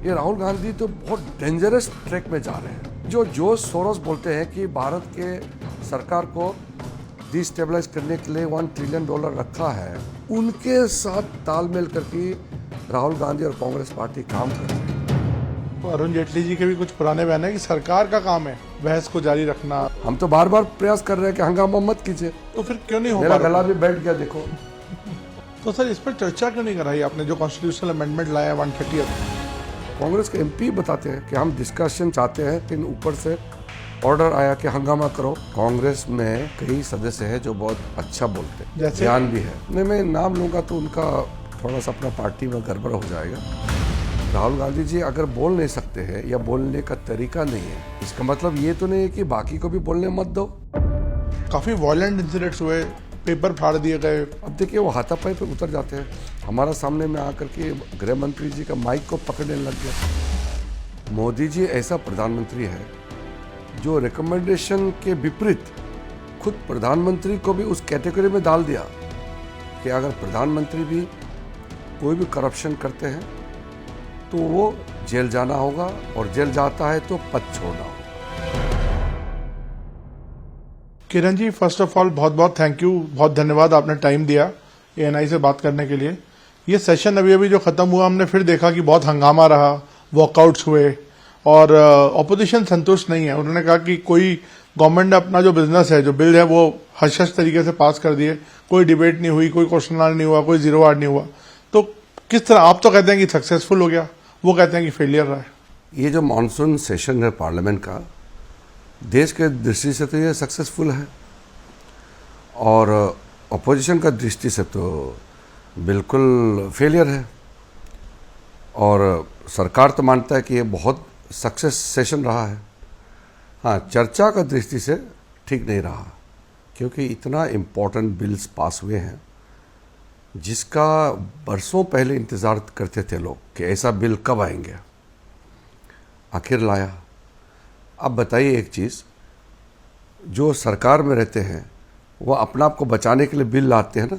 ये राहुल गांधी तो बहुत डेंजरस ट्रैक में जा रहे हैं। जो जोर्ज सोरोस बोलते हैं कि भारत के सरकार को डिस्टेबलाइज करने के लिए $1 ट्रिलियन रखा है, उनके साथ तालमेल करके राहुल गांधी और कांग्रेस पार्टी काम कर रही है। तो अरुण जेटली जी के भी कुछ पुराने बयान है कि सरकार का काम है बहस को जारी रखना। हम तो बार बार प्रयास कर रहे हैं कि हंगामा मत कीजिए, तो फिर क्यों नहीं हो मेरा पा गला रहा? भी बैठ गया। देखो तो सर इस पर चर्चा क्यों नहीं कराई आपने, जो कॉन्स्टिट्यूशनल अमेंडमेंट लाया 130? कांग्रेस के एमपी बताते हैं कि हम डिस्कशन चाहते हैं, लेकिन ऊपर से ऑर्डर आया कि हंगामा करो। कांग्रेस में कई सदस्य हैं जो बहुत अच्छा बोलते हैं, जैसे? ज्ञान भी है। नहीं, मैं नाम लूंगा तो उनका थोड़ा सा अपना पार्टी में गड़बड़ हो जाएगा। राहुल गांधी जी अगर बोल नहीं सकते हैं या बोलने का तरीका नहीं है, इसका मतलब ये तो नहीं है कि बाकी को भी बोलने मत दो। काफी वायलेंट इंसिडेंट्स हुए, पेपर फाड़ दिए गए। अब देखिए वो हाथापाई पे उतर जाते हैं। हमारा सामने में आकर के गृह मंत्री जी का माइक को पकड़ने लग गया। मोदी जी ऐसा प्रधानमंत्री है जो रिकमेंडेशन के विपरीत खुद प्रधानमंत्री को भी उस कैटेगरी में डाल दिया कि अगर प्रधानमंत्री भी कोई भी करप्शन करते हैं तो वो जेल जाना होगा, और जेल जाता है तो पद छोड़ना होगा। Kiran ji, first of all बहुत बहुत थैंक यू, बहुत धन्यवाद, आपने टाइम दिया एएनआई से बात करने के लिए। ये सेशन अभी अभी जो खत्म हुआ, हमने फिर देखा कि बहुत हंगामा रहा, वॉकआउट्स हुए और ऑपोजिशन संतुष्ट नहीं है। उन्होंने कहा कि कोई गवर्नमेंट ने अपना जो बिजनेस है, जो बिल है, वो हश हश तरीके से पास कर दिए, कोई डिबेट नहीं हुई, कोई क्वेश्चन आवर नहीं हुआ, कोई जीरो आवर नहीं हुआ। तो किस तरह, आप तो कहते हैं कि सक्सेसफुल हो गया, वो कहते हैं कि फेलियर रहा है। ये जो मानसून सेशन है पार्लियामेंट का, देश के दृष्टि से तो ये सक्सेसफुल है, और अपोजिशन का दृष्टि से तो बिल्कुल फेलियर है। और सरकार तो मानता है कि ये बहुत सक्सेस सेशन रहा है। हाँ, चर्चा का दृष्टि से ठीक नहीं रहा, क्योंकि इतना इम्पोर्टेंट बिल्स पास हुए हैं जिसका बरसों पहले इंतज़ार करते थे लोग कि ऐसा बिल कब आएंगे, आखिर लाया। अब बताइए एक चीज़, जो सरकार में रहते हैं वो अपना आप को बचाने के लिए बिल लाते हैं ना,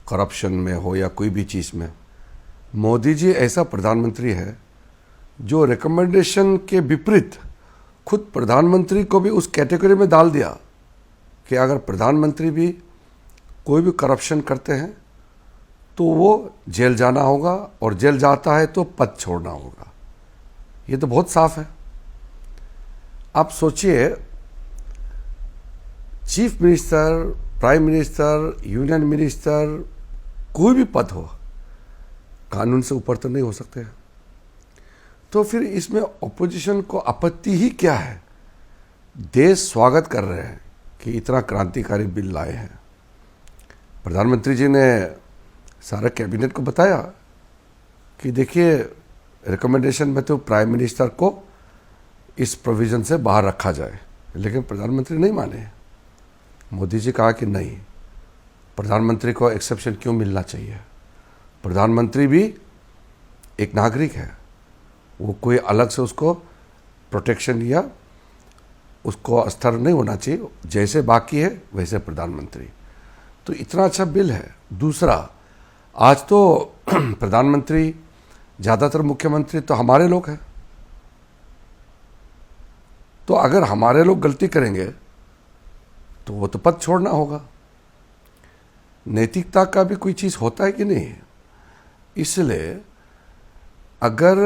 करप्शन में हो या कोई भी चीज़ में। मोदी जी ऐसा प्रधानमंत्री है जो रिकमेंडेशन के विपरीत खुद प्रधानमंत्री को भी उस कैटेगरी में डाल दिया कि अगर प्रधानमंत्री भी कोई भी करप्शन करते हैं तो वो जेल जाना होगा, और जेल जाता है तो पद छोड़ना होगा। ये तो बहुत साफ है। आप सोचिए, chief minister, prime minister, union minister, कोई भी पद हो, कानून से ऊपर तो नहीं हो सकते। तो फिर इसमें ऑपोजिशन को आपत्ति ही क्या है? देश स्वागत कर रहे हैं कि इतना क्रांतिकारी बिल लाए हैं। प्रधानमंत्री जी ने सारे कैबिनेट को बताया कि देखिए, रिकमेंडेशन में तो प्राइम मिनिस्टर को इस प्रोविज़न से बाहर रखा जाए, लेकिन प्रधानमंत्री नहीं माने। मोदी जी कहा कि नहीं, प्रधानमंत्री को एक्सेप्शन क्यों मिलना चाहिए? प्रधानमंत्री भी एक नागरिक है, वो कोई अलग से उसको प्रोटेक्शन या उसको स्तर नहीं होना चाहिए, जैसे बाकी है वैसे प्रधानमंत्री। तो इतना अच्छा बिल है। दूसरा, आज तो प्रधानमंत्री, ज़्यादातर मुख्यमंत्री तो हमारे लोग हैं, तो अगर हमारे लोग गलती करेंगे तो वो तो पद छोड़ना होगा। नैतिकता का भी कोई चीज़ होता है कि नहीं? इसलिए अगर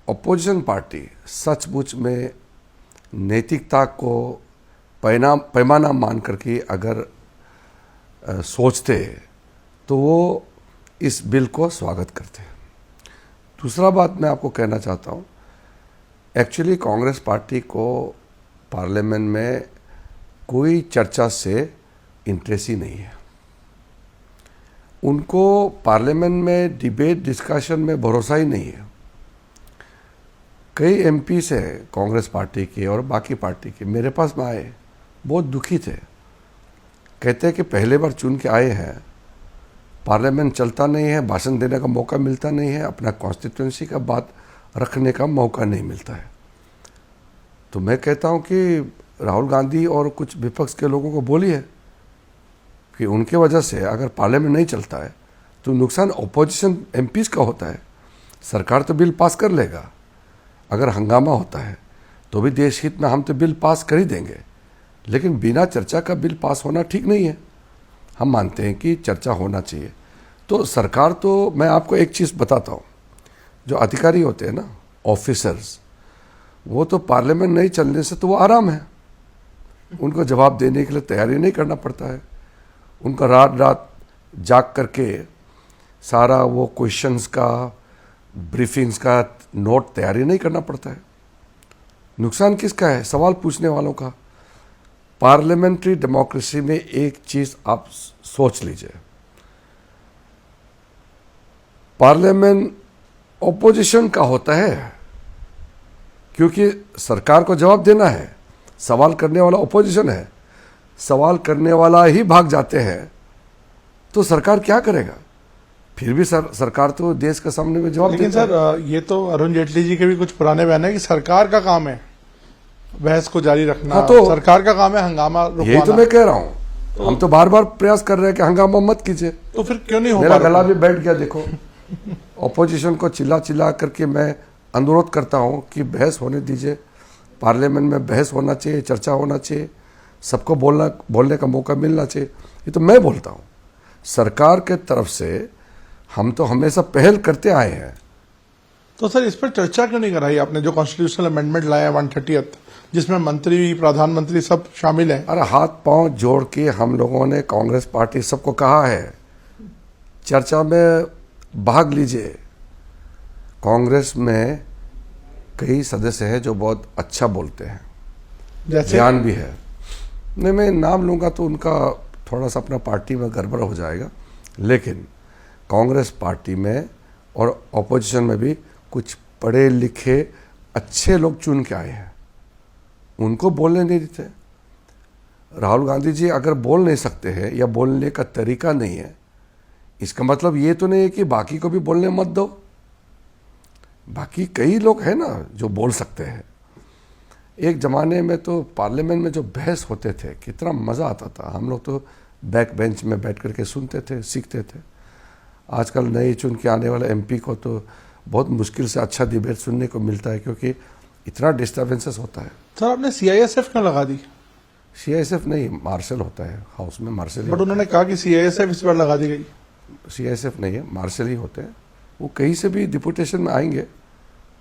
अपोजिशन पार्टी सचमुच में नैतिकता को पैमाना मान करके अगर सोचते तो वो इस बिल को स्वागत करते। दूसरा बात मैं आपको कहना चाहता हूँ, एक्चुअली कांग्रेस पार्टी को पार्लियामेंट में कोई चर्चा से इंटरेस्ट ही नहीं है। उनको पार्लियामेंट में डिबेट डिस्कशन में भरोसा ही नहीं है। कई एमपी से कांग्रेस पार्टी के और बाकी पार्टी के मेरे पास में आए, बहुत दुखी थे। कहते हैं कि पहले बार चुन के आए हैं, पार्लियामेंट चलता नहीं है, भाषण देने का मौका मिलता नहीं है, अपना कॉन्स्टिट्यूंसी का बात रखने का मौका नहीं मिलता है। तो मैं कहता हूं कि राहुल गांधी और कुछ विपक्ष के लोगों को बोलिए कि उनके वजह से अगर पार्लियामेंट नहीं चलता है तो नुकसान ऑपोजिशन एमपीज का होता है, सरकार तो बिल पास कर लेगा, अगर हंगामा होता है तो भी देश हित में हम तो बिल पास कर ही देंगे, लेकिन बिना चर्चा का बिल पास होना ठीक नहीं है। हम मानते हैं कि चर्चा होना चाहिए। तो सरकार तो, मैं आपको एक चीज़ बताता हूँ, जो अधिकारी होते हैं ना, ऑफिसर्स, वो तो पार्लियामेंट नहीं चलने से तो वो आराम है, उनको जवाब देने के लिए तैयारी नहीं करना पड़ता है। उनका रात रात जाग करके सारा वो क्वेश्चंस का, ब्रीफिंग्स का नोट तैयारी नहीं करना पड़ता है। नुकसान किसका है? सवाल पूछने वालों का। पार्लियामेंट्री डेमोक्रेसी में एक चीज आप सोच लीजिए, पार्लियामेंट ऑपोजिशन का होता है, क्योंकि सरकार को जवाब देना है, सवाल करने वाला ऑपोजिशन है, सवाल करने वाला ही भाग जाते हैं तो सरकार क्या करेगा? फिर भी सरकार तो देश के सामने में जवाब लेकिन देता है। सर, ये तो अरुण जेटली जी के भी कुछ पुराने बयान है कि सरकार का काम है बहस को जारी रखना। हाँ, तो सरकार का काम है हंगामा रुकवाना। यही तो मैं कह रहा हूं, हम तो बार बार प्रयास कर रहे हैं कि हंगामा मत कीजिए। तो फिर क्यों नहीं हो मेरा पा रहा? गला भी बैठ गया, देखो ऑपोजिशन को चिल्ला चिल्ला करके मैं अनुरोध करता हूं कि बहस होने दीजिए, पार्लियामेंट में बहस होना चाहिए, चर्चा होना चाहिए, सबको बोलने का मौका मिलना चाहिए। ये तो मैं बोलता हूं, सरकार के तरफ से हम तो हमेशा पहल करते आए हैं। तो सर, इस पर चर्चा क्यों नहीं कराई आपने? जो कॉन्स्टिट्यूशनल अमेंडमेंट लाया 130th, जिसमें मंत्री, प्रधानमंत्री सब शामिल हैं। अरे हाथ पांव जोड़ के हम लोगों ने कांग्रेस पार्टी सबको कहा है, चर्चा में भाग लीजिए। कांग्रेस में कई सदस्य हैं जो बहुत अच्छा बोलते हैं, जैसे ज्ञान भी है। नहीं, मैं नाम लूंगा तो उनका थोड़ा सा अपना पार्टी में गड़बड़ हो जाएगा, लेकिन कांग्रेस पार्टी में और ऑपोजिशन में भी कुछ पढ़े लिखे अच्छे लोग चुन के आए हैं, उनको बोलने नहीं देते। राहुल गांधी जी अगर बोल नहीं सकते हैं या बोलने का तरीका नहीं है, इसका मतलब ये तो नहीं है कि बाकी को भी बोलने मत दो। बाकी कई लोग हैं ना जो बोल सकते हैं। एक ज़माने में तो पार्लियामेंट में जो बहस होते थे कितना मज़ा आता था, हम लोग तो बैक बेंच में बैठ करके सुनते थे, सीखते थे। आजकल नए चुन के आने वाले एमपी को तो बहुत मुश्किल से अच्छा डिबेट सुनने को मिलता है, क्योंकि इतना डिस्टर्बेंसेस होता है। सर, आपने सीआईएसएफ क्यों लगा दी? सीआईएसएफ नहीं, मार्शल होता है, हाउस में मार्शल। बट उन्होंने कहा कि सीआईएसएफ इस बार लगा दी गई। सीआईएसएफ नहीं है, मार्शल ही होते हैं। वो कहीं से भी डिपुटेशन में आएंगे,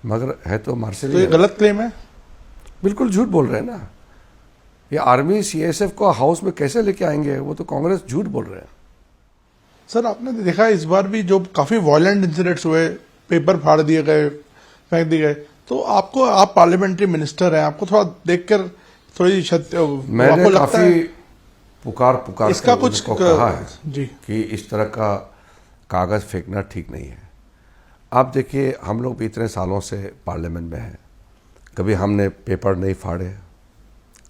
मगर है तो मार्शल तो ही ये है। गलत क्लेम है। बिल्कुल झूठ बोल रहे हैं ना। ये आर्मी सीआईएसएफ को हाउस में कैसे लेके आएंगे? वो तो कांग्रेस झूठ बोल रहे हैं। सर, आपने देखा इस बार भी जो काफी वायलेंट इंसिडेंट्स हुए, पेपर फाड़ दिए गए, फेंक दिए गए, तो आपको, आप पार्लियामेंट्री मिनिस्टर हैं, आपको थोड़ा देखकर थोड़ी मैंने आपको लगता काफी है पुकार इसका कर कुछ उनको कहा है जी कि इस तरह का कागज फेंकना ठीक नहीं है। आप देखिए, हम लोग भी इतने सालों से पार्लियामेंट में हैं, कभी हमने पेपर नहीं फाड़े,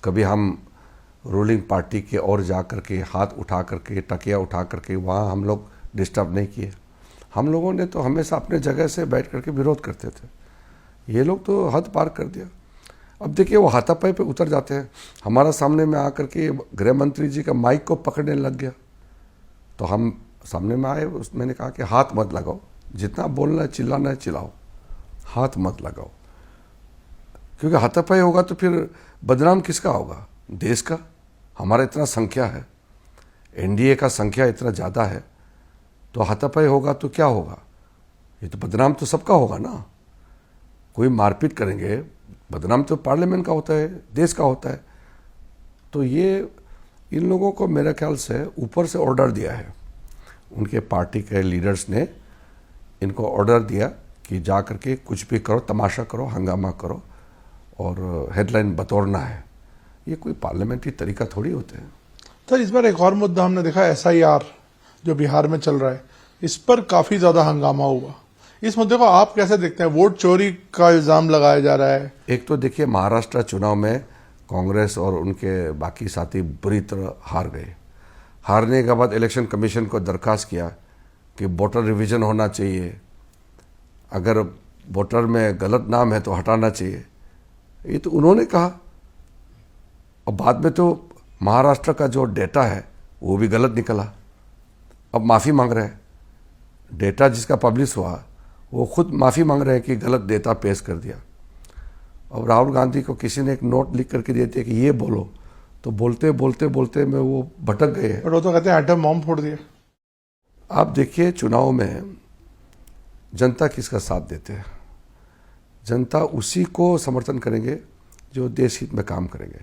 कभी हम रूलिंग पार्टी के और जा करके हाथ उठा करके, तकिया उठा करके वहाँ हम लोग डिस्टर्ब नहीं किए। हम लोगों ने तो हमेशा अपने जगह से बैठ करके विरोध करते थे। ये लोग तो हद पार कर दिया। अब देखिए, वो हाथापाई पे उतर जाते हैं। हमारा सामने में आकर के गृह मंत्री जी का माइक को पकड़ने लग गया, तो हम सामने में आए, मैंने कहा कि हाथ मत लगाओ, जितना बोलना है चिल्लाना है चिल्लाओ, हाथ मत लगाओ, क्योंकि हाथापाई होगा तो फिर बदनाम किसका होगा? देश का। हमारा इतना संख्या है, एनडीए का संख्या इतना ज़्यादा है, तो हाथापाई होगा तो क्या होगा? ये तो बदनाम तो सबका होगा ना। कोई मारपीट करेंगे, बदनाम तो पार्लियामेंट का होता है, देश का होता है। तो ये इन लोगों को मेरे ख्याल से ऊपर से ऑर्डर दिया है, उनके पार्टी के लीडर्स ने इनको ऑर्डर दिया कि जा करके कुछ भी करो, तमाशा करो, हंगामा करो और हेडलाइन बतौरना है। ये कोई पार्लियामेंट्री तरीका थोड़ी होते हैं। सर, इस बार एक और मुद्दा हमने देखा, एसआईआर जो बिहार में चल रहा है, इस पर काफी ज्यादा हंगामा हुआ। इस मुद्दे को आप कैसे देखते हैं? वोट चोरी का इल्जाम लगाया जा रहा है। एक तो देखिए, महाराष्ट्र चुनाव में कांग्रेस और उनके बाकी साथी बुरी तरह हार गए। हारने के बाद इलेक्शन कमीशन को दरखास्त किया कि वोटर रिवीजन होना चाहिए, अगर वोटर में गलत नाम है तो हटाना चाहिए। ये तो उन्होंने कहा, और बाद में तो महाराष्ट्र का जो डेटा है वो भी गलत निकला। अब माफ़ी मांग रहे हैं। डेटा जिसका पब्लिश हुआ वो खुद माफ़ी मांग रहे हैं कि गलत डेटा पेश कर दिया। और राहुल गांधी को किसी ने एक नोट लिख करके दे दिया कि ये बोलो, तो बोलते बोलते बोलते में वो भटक गए हैं। पर वो तो कहते हैं एटम बॉम्ब फोड़ दिया। आप देखिए चुनाव में जनता किसका साथ देते हैं। जनता उसी को समर्थन करेंगे जो देश हित में काम करेंगे।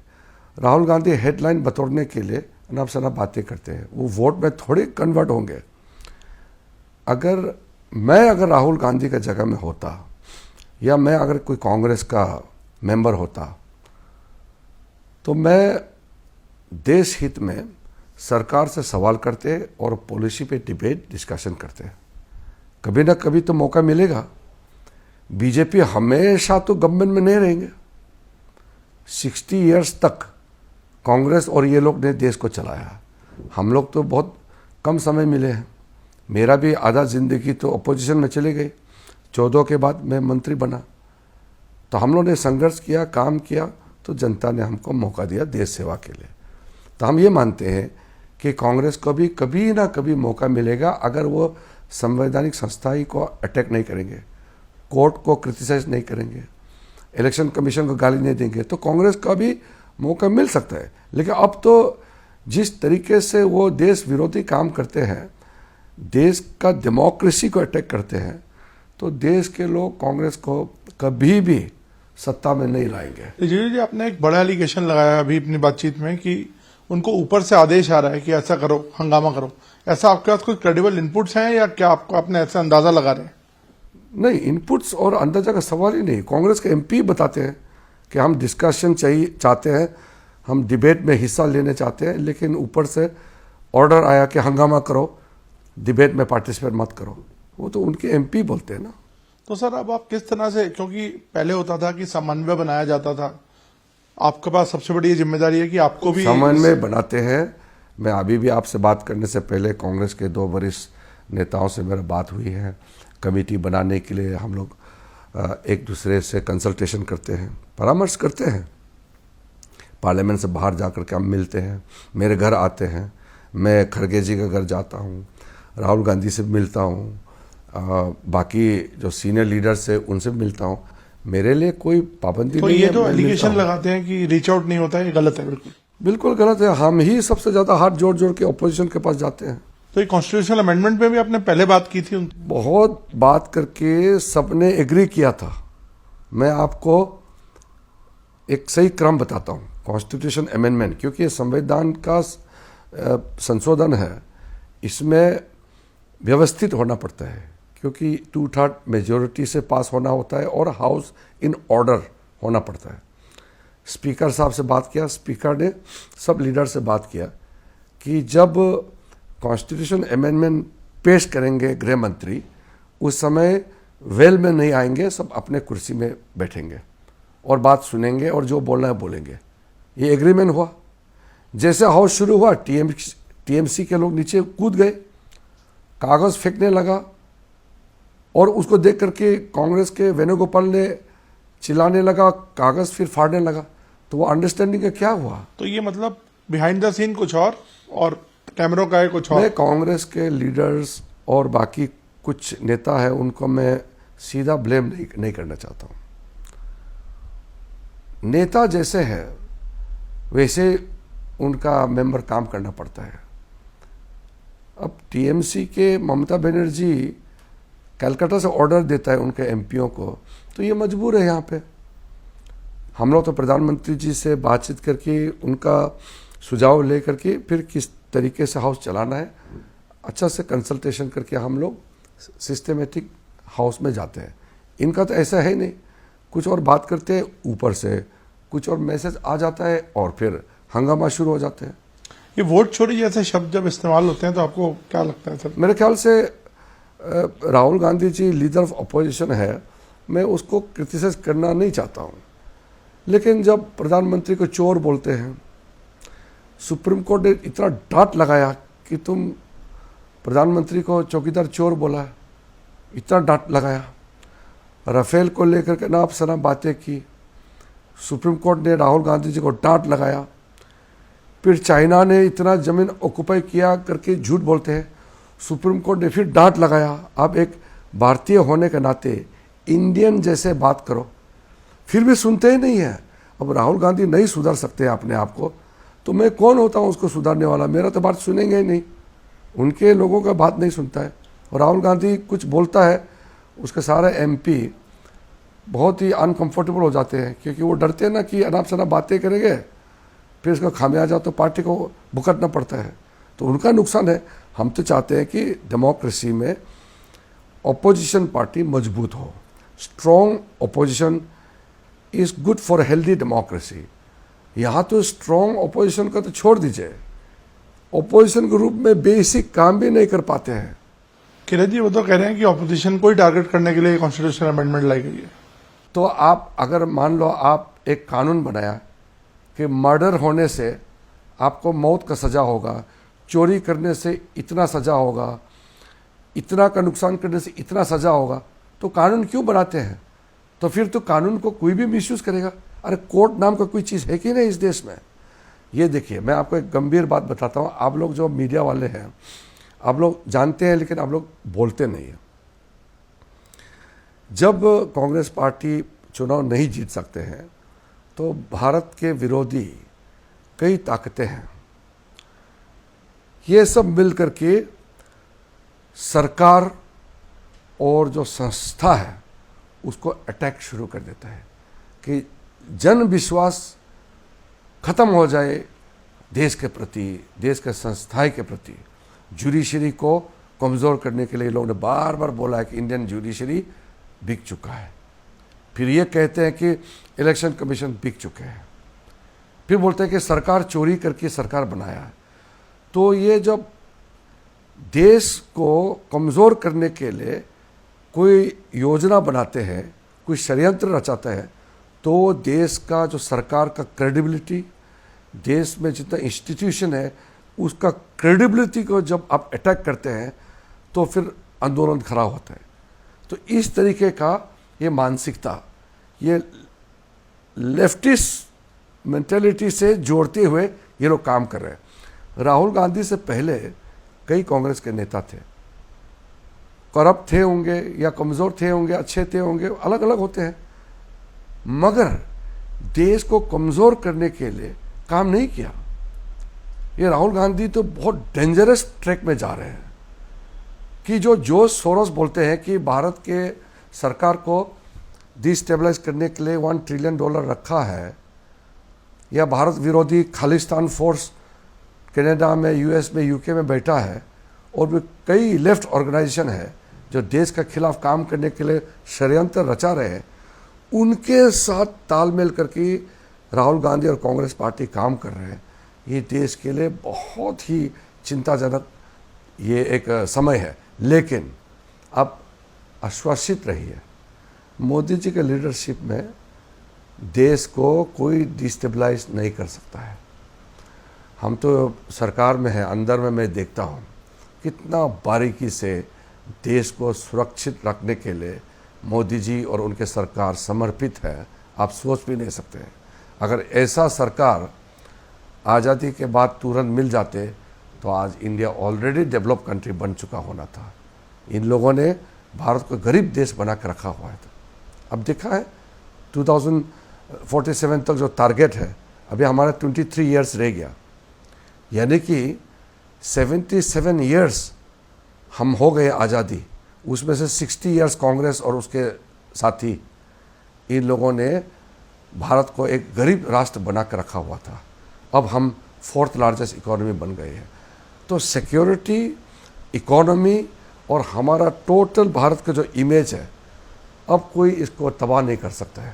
राहुल गांधी हेडलाइन बतौरने के लिए अनाप शनाप बातें करते हैं, वो वोट में थोड़े कन्वर्ट होंगे। अगर राहुल गांधी का जगह में होता, या मैं अगर कोई कांग्रेस का मेंबर होता, तो मैं देश हित में सरकार से सवाल करते और पॉलिसी पे डिबेट डिस्कशन करते। कभी ना कभी तो मौका मिलेगा। बीजेपी हमेशा तो गवर्नमेंट में नहीं रहेंगे। 60 इयर्स तक कांग्रेस और ये लोग ने देश को चलाया। हम लोग तो बहुत कम समय मिले हैं। मेरा भी आधा जिंदगी तो अपोजिशन में चली गई। 14 के बाद मैं मंत्री बना, तो हम लोग ने संघर्ष किया, काम किया, तो जनता ने हमको मौका दिया देश सेवा के लिए। तो हम ये मानते हैं कि कांग्रेस को भी कभी ना कभी मौका मिलेगा, अगर वो संवैधानिक संस्थाई को अटैक नहीं करेंगे, कोर्ट को क्रिटिसाइज नहीं करेंगे, इलेक्शन कमीशन को गाली नहीं देंगे, तो कांग्रेस का भी मौका मिल सकता है। लेकिन अब तो जिस तरीके से वो देश विरोधी काम करते हैं, देश का डेमोक्रेसी को अटैक करते हैं, तो देश के लोग कांग्रेस को कभी भी सत्ता में नहीं लाएंगे। रिजिजू जी, आपने एक बड़ा एलिगेशन लगाया अभी अपनी बातचीत में कि उनको ऊपर से आदेश आ रहा है कि ऐसा करो, हंगामा करो। ऐसा आपके पास कुछ क्रेडिबल इनपुट्स हैं या क्या आपको अपने ऐसा अंदाजा लगा रहे हैं? नहीं, इनपुट्स और अंदाजा का सवाल ही नहीं। कांग्रेस के एमपी बताते हैं कि हम डिस्कशन चाहते हैं, हम डिबेट में हिस्सा लेने चाहते हैं, लेकिन ऊपर से ऑर्डर आया कि हंगामा करो, डिबेट में पार्टिसिपेट मत करो। वो तो उनके एमपी बोलते हैं ना। तो सर अब आप किस तरह से, क्योंकि पहले होता था कि समन्वय बनाया जाता था, आपके पास सबसे बड़ी जिम्मेदारी है कि आपको भी समन्वय बनाते हैं। मैं अभी भी आपसे बात करने से पहले कांग्रेस के 2 वरिष्ठ नेताओं से मेरा बात हुई है। कमेटी बनाने के लिए हम लोग एक दूसरे से कंसल्टेशन करते हैं, परामर्श करते हैं। पार्लियामेंट से बाहर जा कर के हम मिलते हैं, मेरे घर आते हैं, मैं खड़गे जी का घर जाता हूँ, राहुल गांधी से मिलता हूँ, बाकी जो सीनियर लीडर्स है उनसे मिलता हूँ। मेरे लिए कोई पाबंदी तो नहीं है। ये जो एलिगेशन लगाते हैं कि रीच आउट नहीं होता है, ये गलत है। बिल्कुल बिल्कुल गलत है। हम ही सबसे ज्यादा हाथ जोड़ जोड़ के ऑपोजिशन के पास जाते हैं। तो ये कॉन्स्टिट्यूशनल अमेंडमेंट पे भी आपने पहले बात की थी उनकी? बहुत बात करके सबने एग्री किया था। मैं आपको एक सही क्रम बताता हूँ। कॉन्स्टिट्यूशन अमेंडमेंट, क्योंकि ये संविधान का संशोधन है, इसमें व्यवस्थित होना पड़ता है, क्योंकि 2/3 मेजोरिटी से पास होना होता है और हाउस इन ऑर्डर होना पड़ता है। स्पीकर साहब से बात किया, स्पीकर ने सब लीडर से बात किया कि जब कॉन्स्टिट्यूशन अमेंडमेंट पेश करेंगे गृह मंत्री, उस समय वेल में नहीं आएंगे, सब अपने कुर्सी में बैठेंगे और बात सुनेंगे और जो बोलना है बोलेंगे। ये एग्रीमेंट हुआ। जैसे हाउस शुरू हुआ, टीएमसी के लोग नीचे कूद गए, कागज फेंकने लगा, और उसको देख करके कांग्रेस के वेणुगोपाल ने चिल्लाने लगा, कागज फिर फाड़ने लगा। तो वो अंडरस्टैंडिंग का क्या हुआ? तो ये मतलब बिहाइंड द सीन कुछ और कैमरों का है कुछ और। मैं कांग्रेस के लीडर्स और बाकी कुछ नेता है, उनको मैं सीधा ब्लेम नहीं करना चाहता हूँ। नेता जैसे है वैसे उनका मेंबर काम करना पड़ता है। अब टीएमसी के ममता बनर्जी कलकत्ता से ऑर्डर देता है उनके एमपीओ को, तो ये मजबूर है। यहाँ पे हम लोग तो प्रधानमंत्री जी से बातचीत करके उनका सुझाव ले करके फिर किस तरीके से हाउस चलाना है, अच्छा से कंसल्टेशन करके हम लोग सिस्टमेटिक हाउस में जाते हैं। इनका तो ऐसा है नहीं, कुछ और बात करते हैं, ऊपर से कुछ और मैसेज आ जाता है और फिर हंगामा शुरू हो जाते हैं। ये वोट चोरी जैसे शब्द जब इस्तेमाल होते हैं तो आपको क्या लगता है सर? मेरे ख्याल से Rahul Gandhi ji leader of opposition है, मैं उसको क्रिटिसाइज करना नहीं चाहता हूँ, लेकिन जब प्रधानमंत्री को चोर बोलते हैं, सुप्रीम कोर्ट ने इतना डांट लगाया कि तुम प्रधानमंत्री को चौकीदार चोर बोला, इतना डांट लगाया। राफेल को लेकर के नाप सना बातें की, सुप्रीम कोर्ट ने राहुल गांधी जी को डांट लगाया। फिर चाइना ने इतना जमीन ऑक्युपाई किया करके झूठ बोलते हैं, सुप्रीम कोर्ट ने फिर डांट लगाया। अब एक भारतीय होने के नाते इंडियन जैसे बात करो, फिर भी सुनते ही नहीं है। अब राहुल गांधी नहीं सुधर सकते अपने आप को, तो मैं कौन होता हूँ उसको सुधारने वाला? मेरा तो बात सुनेंगे ही नहीं, उनके लोगों का बात नहीं सुनता है। और राहुल गांधी कुछ बोलता है, उसके सारे एमपी बहुत ही अनकंफर्टेबल हो जाते हैं, क्योंकि वो डरते हैं ना कि अनाप शनाप बातें करेंगे, फिर इसका खामियाजा तो पार्टी को भुगतना पड़ता है, तो उनका नुकसान है। हम तो चाहते हैं कि डेमोक्रेसी में ऑपोजिशन पार्टी मजबूत हो। Strong opposition is good for healthy democracy. यहाँ तो स्ट्रॉन्ग ऑपोजिशन का तो छोड़ दीजिए, ऑपोजिशन के रूप में बेसिक काम भी नहीं कर पाते हैं। किरण जी, वो तो कह रहे हैं कि ऑपोजिशन को ही टारगेट करने के लिए कॉन्स्टिट्यूशनल अमेंडमेंट लाई गई है। तो आप अगर मान लो आप एक कानून बनाया कि मर्डर होने से आपको मौत का सज़ा होगा, चोरी करने से इतना सज़ा होगा, इतना का नुकसान करने से इतना सज़ा होगा, तो कानून क्यों बनाते हैं? तो फिर तो कानून को कोई भी मिसयूज़ करेगा। अरे कोर्ट नाम का कोई चीज़ है कि नहीं इस देश में? ये देखिए, मैं आपको एक गंभीर बात बताता हूँ। आप लोग जो मीडिया वाले हैं, आप लोग जानते हैं लेकिन आप लोग बोलते नहीं हैं। जब कांग्रेस पार्टी चुनाव नहीं जीत सकते हैं तो भारत के विरोधी कई ताकतें हैं, ये सब मिलकर के सरकार और जो संस्था है उसको अटैक शुरू कर देता है कि जन विश्वास खत्म हो जाए देश के प्रति, देश के संस्थाएं के प्रति। जुडिशरी को कमज़ोर करने के लिए लोगों ने बार बार बोला है कि इंडियन जुडिशरी बिक चुका है। फिर ये कहते हैं कि इलेक्शन कमीशन बिक चुके हैं। फिर बोलते हैं कि सरकार चोरी करके सरकार बनाया है। तो ये जब देश को कमज़ोर करने के लिए कोई योजना बनाते हैं, कोई षड्यंत्र रचाते हैं, तो देश का जो सरकार का क्रेडिबिलिटी, देश में जितना इंस्टीट्यूशन है उसका क्रेडिबिलिटी को जब आप अटैक करते हैं तो फिर आंदोलन खड़ा होता है। तो इस तरीके का ये मानसिकता, ये लेफ्टिस्ट मेंटेलिटी से जोड़ते हुए ये लोग काम कर रहे हैं। राहुल गांधी से पहले कई कांग्रेस के नेता थे, करप्ट थे होंगे या कमज़ोर थे होंगे, अच्छे थे होंगे, अलग अलग होते हैं, मगर देश को कमज़ोर करने के लिए काम नहीं किया। ये राहुल गांधी तो बहुत डेंजरस ट्रैक में जा रहे हैं कि जो जोर्ज सोरोस बोलते हैं कि भारत के सरकार को डिस्टेबलाइज करने के लिए $1 ट्रिलियन रखा है, या भारत विरोधी खालिस्तान फोर्स कनाडा में, यूएस में, यूके में बैठा है, और भी कई लेफ्ट ऑर्गेनाइजेशन है जो देश के खिलाफ काम करने के लिए षड्यंत्र रचा रहे हैं, उनके साथ तालमेल करके राहुल गांधी और कांग्रेस पार्टी काम कर रहे हैं। ये देश के लिए बहुत ही चिंताजनक ये एक समय है। लेकिन अब आश्वासित रहिए, मोदी जी के लीडरशिप में देश को कोई डिस्टेबलाइज नहीं कर सकता है। हम तो सरकार में हैं, अंदर में मैं देखता हूँ कितना बारीकी से देश को सुरक्षित रखने के लिए मोदी जी और उनके सरकार समर्पित है, आप सोच भी नहीं सकते। अगर ऐसा सरकार आज़ादी के बाद तुरंत मिल जाते तो आज इंडिया ऑलरेडी डेवलप कंट्री बन चुका होना था। इन लोगों ने भारत को गरीब देश बना कर रखा हुआ है। अब देखा है 2047 तक जो टारगेट है, अभी हमारा 23 ईयर्स रह गया, यानी कि 77 ईयर्स हम हो गए आज़ादी, उसमें से 60 ईयर्स कांग्रेस और उसके साथी इन लोगों ने भारत को एक गरीब राष्ट्र बना कर रखा हुआ था। अब हम 4th लार्जेस्ट इकोनॉमी बन गए हैं। तो सिक्योरिटी, इकोनॉमी और हमारा टोटल भारत का जो इमेज है, अब कोई इसको तबाह नहीं कर सकता है।